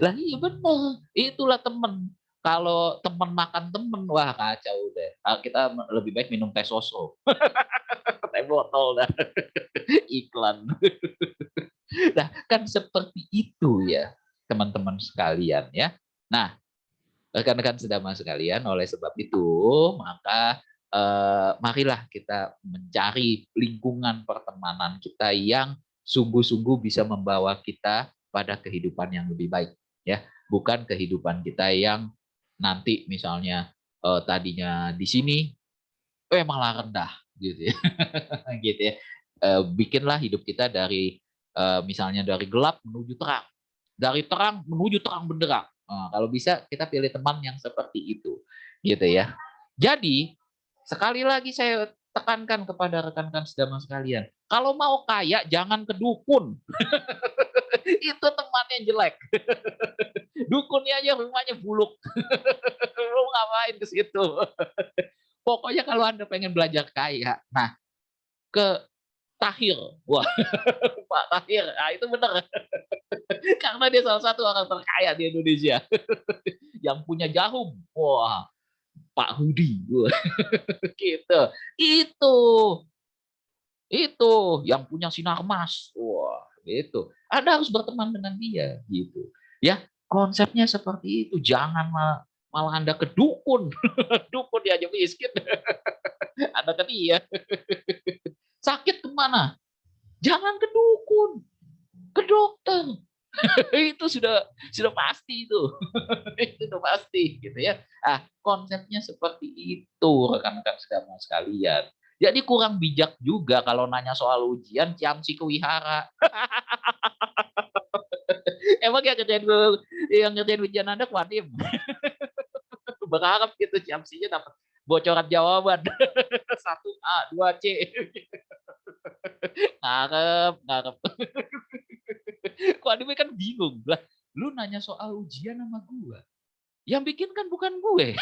Lah iya bener, itulah temen. Kalau temen makan temen, wah kacau deh. Kita lebih baik minum teh soso. Teh botol dah. Iklan. Nah, kan seperti itu ya, teman-teman sekalian ya. Nah, rekan-rekan sedama sekalian, oleh sebab itu, maka marilah kita mencari lingkungan pertemanan kita yang sungguh-sungguh bisa membawa kita pada kehidupan yang lebih baik, ya. Bukan kehidupan kita yang nanti misalnya tadinya di sini, malah rendah, gitu ya, gitu ya. Bikinlah hidup kita dari misalnya dari gelap menuju terang, dari terang menuju terang benderang. Nah, kalau bisa kita pilih teman yang seperti itu, gitu ya. Jadi sekali lagi saya tekankan kepada rekan-rekan sedama sekalian, kalau mau kaya jangan ke dukun. Itu temannya jelek. Dukunnya aja rumahnya buluk. Lu ngapain ke situ? Pokoknya kalau Anda pengen belajar kaya, nah ke Tahir. Wah, Pak Tahir. Nah, itu benar. Karena dia salah satu orang terkaya di Indonesia. Yang punya jarum. Wah, Pak Hudi. Wah, gitu. Itu. Itu yang punya sinar emas. Wah, itu. Anda harus berteman dengan dia, gitu. Ya, konsepnya seperti itu. Jangan malah Anda ke dukun. Dukun dia aja miskin. Anda ke dia. Sakit kemana? Jangan ke dukun, ke dokter. Itu sudah pasti itu. Itu sudah pasti gitu ya. Konsepnya seperti itu rekan-rekan sekalian. Jadi kurang bijak juga kalau nanya soal ujian Ciamsi ke wihara. Emang yang ngerjain ujian Anda Wadim. Berharap gitu Ciamsinya dapat bocoran jawaban. 1A, 2C. Ngarep. Wadim kan bingung lah. Lu nanya soal ujian sama gua. Yang bikin kan bukan gue.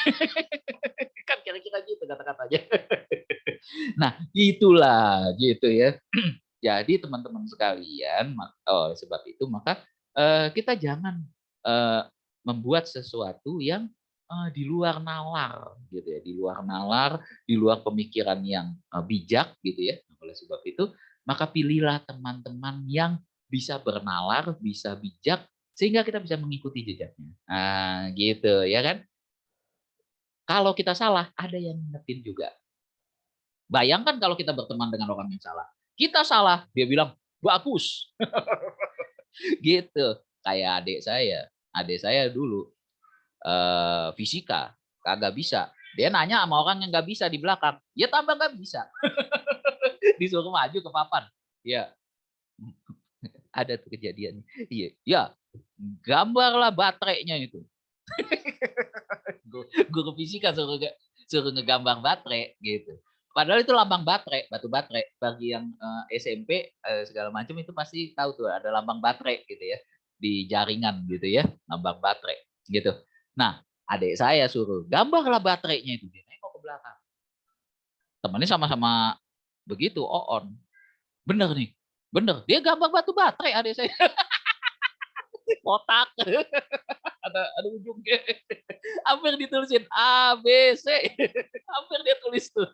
Kan kira-kira gitu kata-katanya. Nah, itulah gitu ya. Jadi teman-teman sekalian, sebab itu maka kita jangan membuat sesuatu yang di luar nalar gitu ya, di luar nalar, di luar pemikiran yang bijak gitu ya. Oleh sebab itu, maka pilihlah teman-teman yang bisa bernalar, bisa bijak sehingga kita bisa mengikuti jejaknya. Nah, gitu ya kan? Kalau kita salah, ada yang ngingetin juga. Bayangkan kalau kita berteman dengan orang yang salah. Kita salah, dia bilang, bagus. Gitu. Kayak adik saya. Adik saya dulu fisika, kagak bisa. Dia nanya sama orang yang nggak bisa di belakang. Ya tambah nggak bisa. Disuruh maju ke papan. Ya, ada tuh kejadian. Iya, ya, gambarlah baterainya itu. Guru fisika suruh ngegambar baterai gitu. Padahal itu lambang baterai, batu baterai. Bagi yang SMP segala macam itu pasti tahu tuh ada lambang baterai gitu ya di jaringan gitu ya, lambang baterai gitu. Nah, adik saya suruh gambarlah baterainya itu, dia nengok ke belakang. temannya sama-sama begitu, on. Bener nih, bener. Dia gambar batu baterai adik saya. Kotak. ada ujungnya. Hampir ditulisin A, B, C. Hampir dia tulis tuh.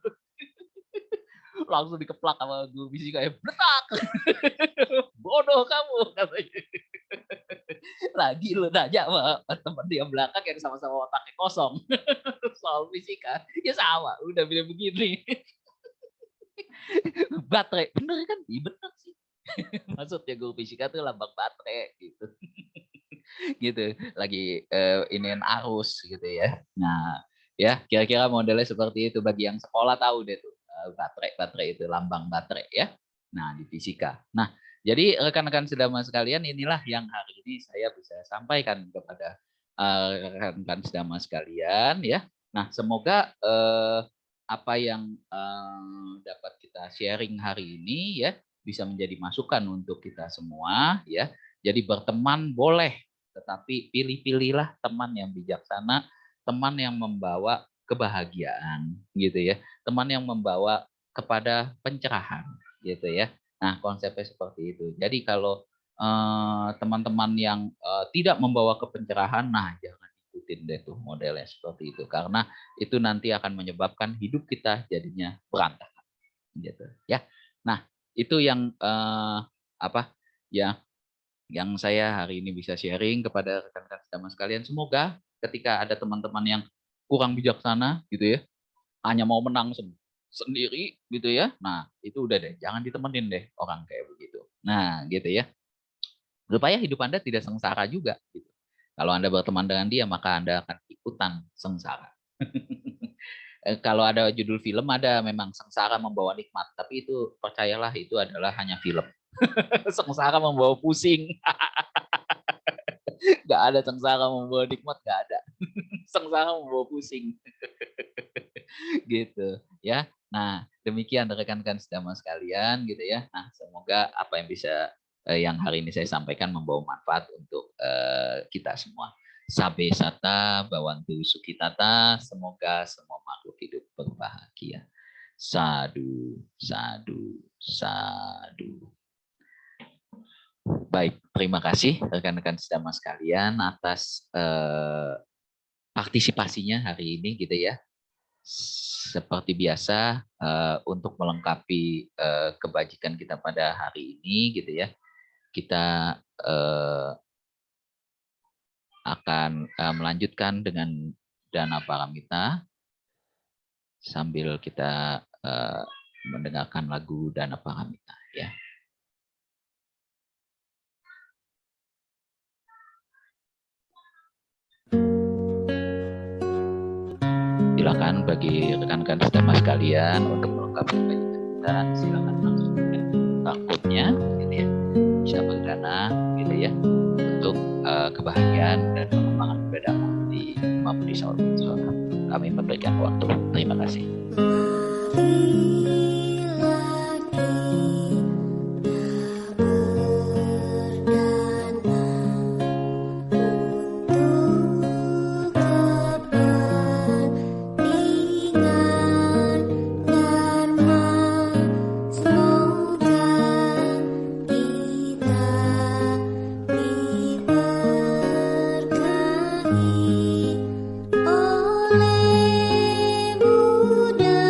Langsung dikeplak sama guru fisika, bletak. Bodoh kamu, katanya. Lagi lu nanya sama teman dia belakang yang sama-sama otaknya kosong. Soal fisika, ya sama, udah bilang begini. Baterai, bener kan? Iya bener sih. Maksudnya guru fisika tuh lambang baterai gitu. Gitu, lagi iniin arus gitu ya. Nah, ya kira-kira modelnya seperti itu. Bagi yang sekolah tahu deh tuh, baterai itu lambang baterai ya. Nah, di fisika. Nah, jadi rekan-rekan sedama sekalian, inilah yang hari ini saya bisa sampaikan kepada rekan-rekan sedama sekalian ya. Nah, semoga apa yang dapat kita sharing hari ini ya bisa menjadi masukan untuk kita semua ya. Jadi berteman boleh, tetapi pilih-pilihlah teman yang bijaksana, teman yang membawa kebahagiaan gitu ya, teman yang membawa kepada pencerahan gitu ya. Nah, konsepnya seperti itu. Jadi kalau teman-teman yang tidak membawa ke pencerahan, nah jangan ikutin deh tuh modelnya seperti itu, karena itu nanti akan menyebabkan hidup kita jadinya berantakan gitu ya. Nah, itu yang apa ya yang saya hari ini bisa sharing kepada rekan-rekan sedama sekalian. Semoga ketika ada teman-teman yang kurang bijaksana gitu ya, hanya mau menang sendiri gitu ya, nah itu udah deh, jangan ditemenin deh orang kayak begitu. Nah gitu ya, supaya hidup Anda tidak sengsara juga gitu. Kalau Anda berteman dengan dia, maka Anda akan ikutan sengsara. Kalau ada judul film, ada memang sengsara membawa nikmat, tapi itu percayalah itu adalah hanya film. Sengsara membawa pusing. Gak ada sengsara membawa nikmat, gak ada. Sengsara membawa pusing. Gitu ya. Nah, demikian rekan-rekan sedama sekalian gitu ya. Nah, semoga apa yang bisa yang hari ini saya sampaikan membawa manfaat untuk kita semua. Sabe sata bawantu sukitata, semoga semua makhluk hidup berbahagia. Sadu, sadu, sadu. Baik, terima kasih rekan-rekan sedama sekalian atas partisipasinya hari ini gitu ya. Seperti biasa untuk melengkapi kebajikan kita pada hari ini gitu ya, kita akan melanjutkan dengan dana paramita sambil kita mendengarkan lagu dana paramita ya. Silakan bagi rekan-rekan sedama sekalian untuk melengkapi kebajikan kita, silakan langsung dengan takutnya gitu ya, bisa berdana gitu ya untuk kebahagiaan dan pengembangan ibadah di Mabudi Saur. Kami memberikan waktu. Terima kasih. Oleh Buddha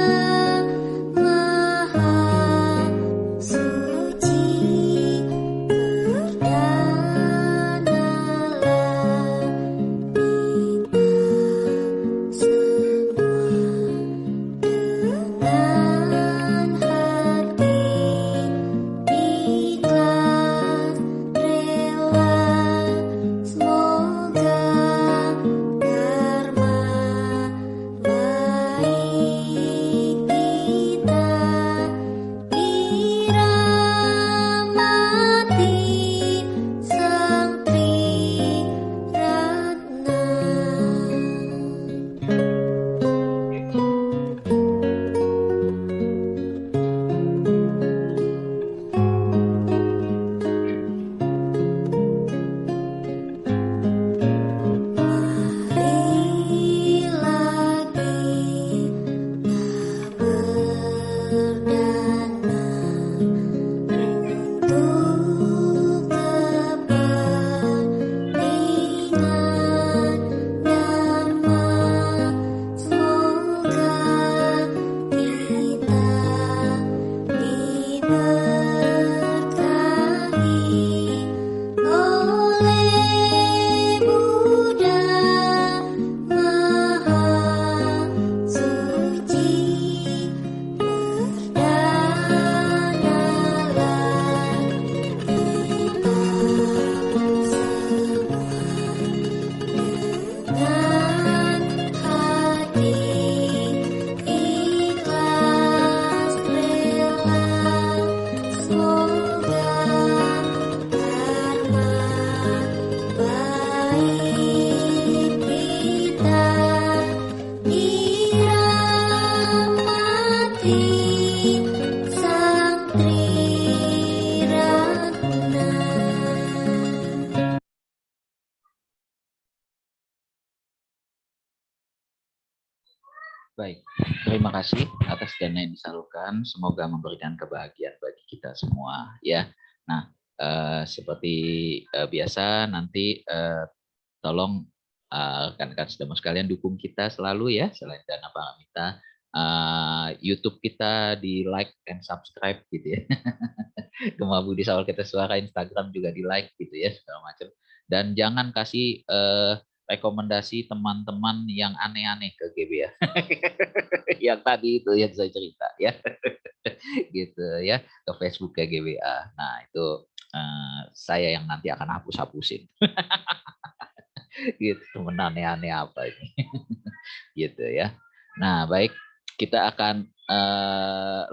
Baik, terima kasih atas dana yang disalurkan. Semoga memberikan kebahagiaan bagi kita semua, ya. Nah, seperti biasa nanti tolong rekan-rekan saudara sekalian dukung kita selalu ya, selain dana paramita. YouTube kita di like and subscribe gitu ya. Gemah Budi Sawal Kita Suara, Instagram juga di like gitu ya, segala macam. Dan jangan kasih rekomendasi teman-teman yang aneh-aneh ke GB ya. Yang tadi itu yang saya cerita ya. Gitu ya, ke Facebook ke GBA. Nah, itu saya yang nanti akan hapus-hapusin. Gitu, temen aneh-aneh apa ini. Gitu ya. Nah, baik, kita akan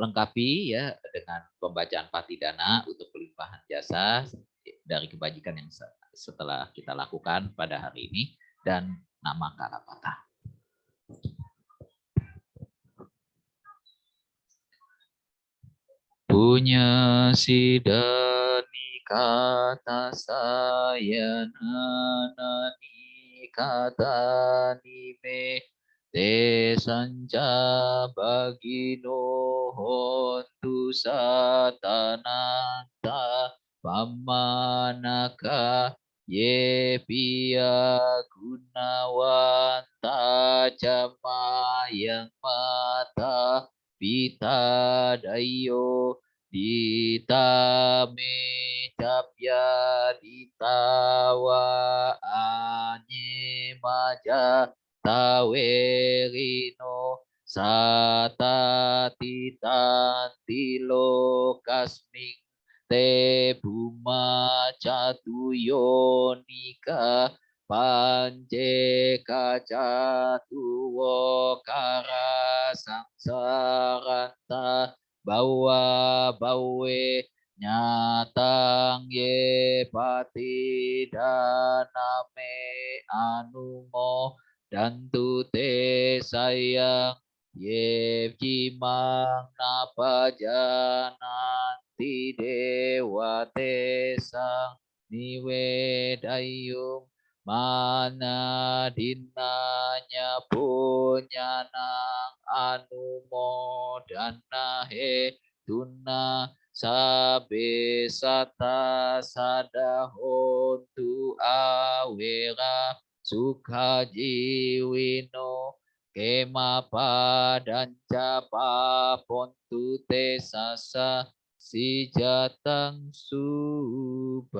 lengkapi ya dengan pembacaan Patidana untuk pelimpahan jasa dari kebajikan yang setelah kita lakukan pada hari ini dan nama Karapata. Punya si Dani kata saya nani kata nime te sanca bagino hontu satananta pamanaka ye pia gunawanta camayang mata Pita dayo dita me capya ditawa anye maja tawerino sata titantilo kasming te buma catuyonika Panje kaca tuwo kara sangsaranta bawa bawe nyatang ye pati daname anumo dan tute sayang ye cimang napa jananti dewa tesang niwe dayung mana dinanya punya nang anumo dana he tuna sabe sata sadahontu awera sukha jiwino kema padanca papontu te sasa si jatang subah.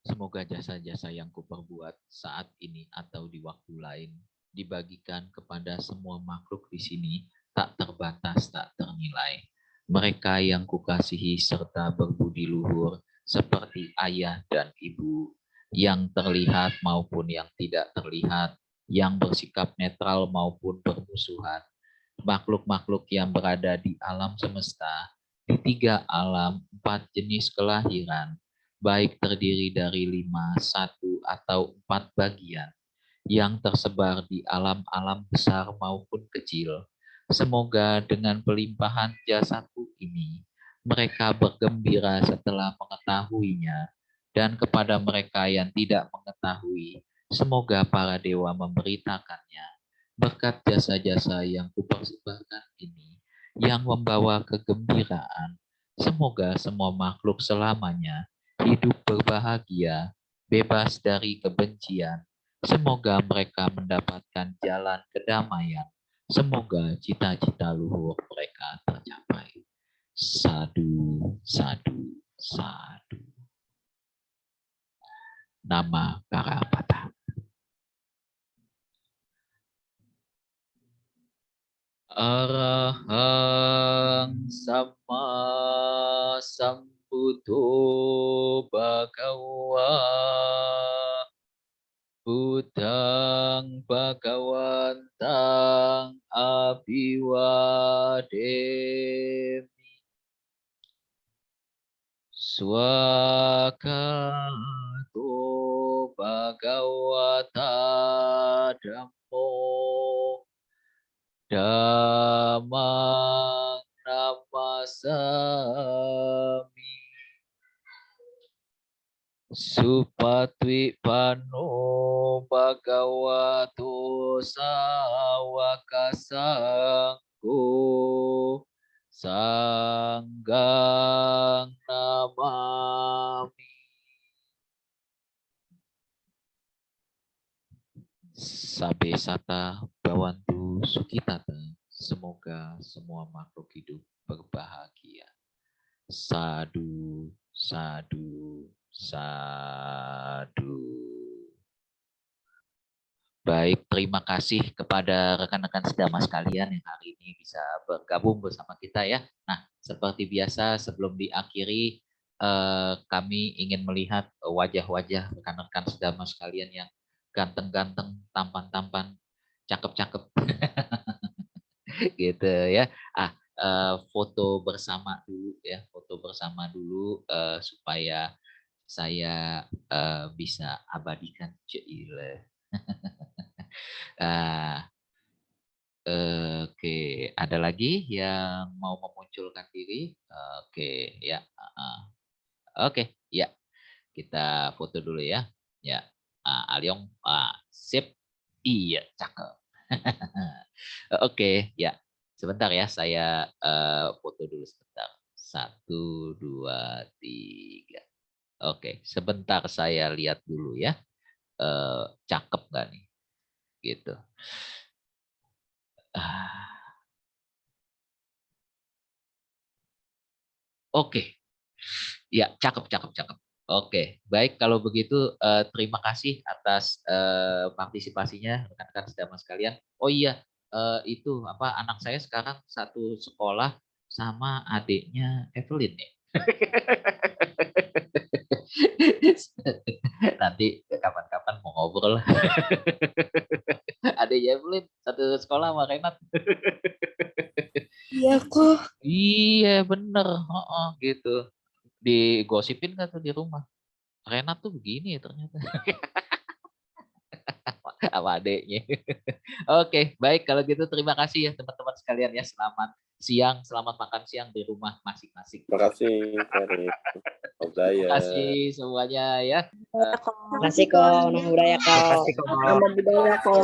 Semoga jasa-jasa yang kuperbuat saat ini atau di waktu lain dibagikan kepada semua makhluk di sini tak terbatas, tak ternilai. Mereka yang kukasihi serta berbudi luhur seperti ayah dan ibu, yang terlihat maupun yang tidak terlihat, yang bersikap netral maupun bermusuhan, makhluk-makhluk yang berada di alam semesta, di 3 alam, 4 jenis kelahiran, baik terdiri dari 5, 1, atau 4 bagian yang tersebar di alam-alam besar maupun kecil. Semoga dengan pelimpahan jasaku ini, mereka bergembira setelah mengetahuinya, dan kepada mereka yang tidak mengetahui, semoga para dewa memberitakannya. Berkat jasa-jasa yang kupersembahkan ini, yang membawa kegembiraan, semoga semua makhluk selamanya hidup berbahagia, bebas dari kebencian. Semoga mereka mendapatkan jalan kedamaian. Semoga cita-cita luhur mereka tercapai. Sadu, sadu, sadu. Nama Karapata. Arahang sama sambuddho bhagawa Buddhang bhagawantang abhiwademi Swakato bhagawata dhammo dhammang namasami Supatwi pano bhagavato sawaka sangho sanggang namami. Sabe sata bawantu sukitata. Semoga semua makhluk hidup berbahagia. Sadu, sadu, sadu. Baik, terima kasih kepada rekan-rekan sedama sekalian yang hari ini bisa bergabung bersama kita ya. Nah, seperti biasa sebelum diakhiri, kami ingin melihat wajah-wajah rekan-rekan sedama sekalian yang ganteng-ganteng, tampan-tampan, cakep-cakep, gitu ya. Foto bersama dulu ya, foto bersama dulu supaya saya bisa abadikan. Cile. Oke, ada lagi yang mau memunculkan diri? Oke, ya. Oke, ya. Kita foto dulu ya. Ya, Aliong, sip. Iya, cakep. Oke, ya. Sebentar ya, saya foto dulu sebentar. 1, 2, 3. Oke, sebentar saya lihat dulu ya. Cakep nggak nih? Gitu. Oke, ya cakep, cakep, cakep. Oke, baik kalau begitu terima kasih atas partisipasinya rekan-rekan sedama sekalian. Oh iya, itu apa anak saya sekarang satu sekolah sama adiknya Evelyn ya. Nanti kapan-kapan mau ngobrol. Adiknya Evelyn satu sekolah sama Renat. Iya kok. Iya bener, gitu. Digosipin kan tuh di rumah. Renat tuh begini ternyata. Sama adeknya. Oke, baik kalau gitu terima kasih ya teman-teman sekalian ya. Selamat siang, selamat makan siang di rumah masing-masing. Terima kasih, Ferry. Terima kasih semuanya ya. Terima kasih kok. Nama budaya kok. Terima kasih, Kak. Nama budaya kok.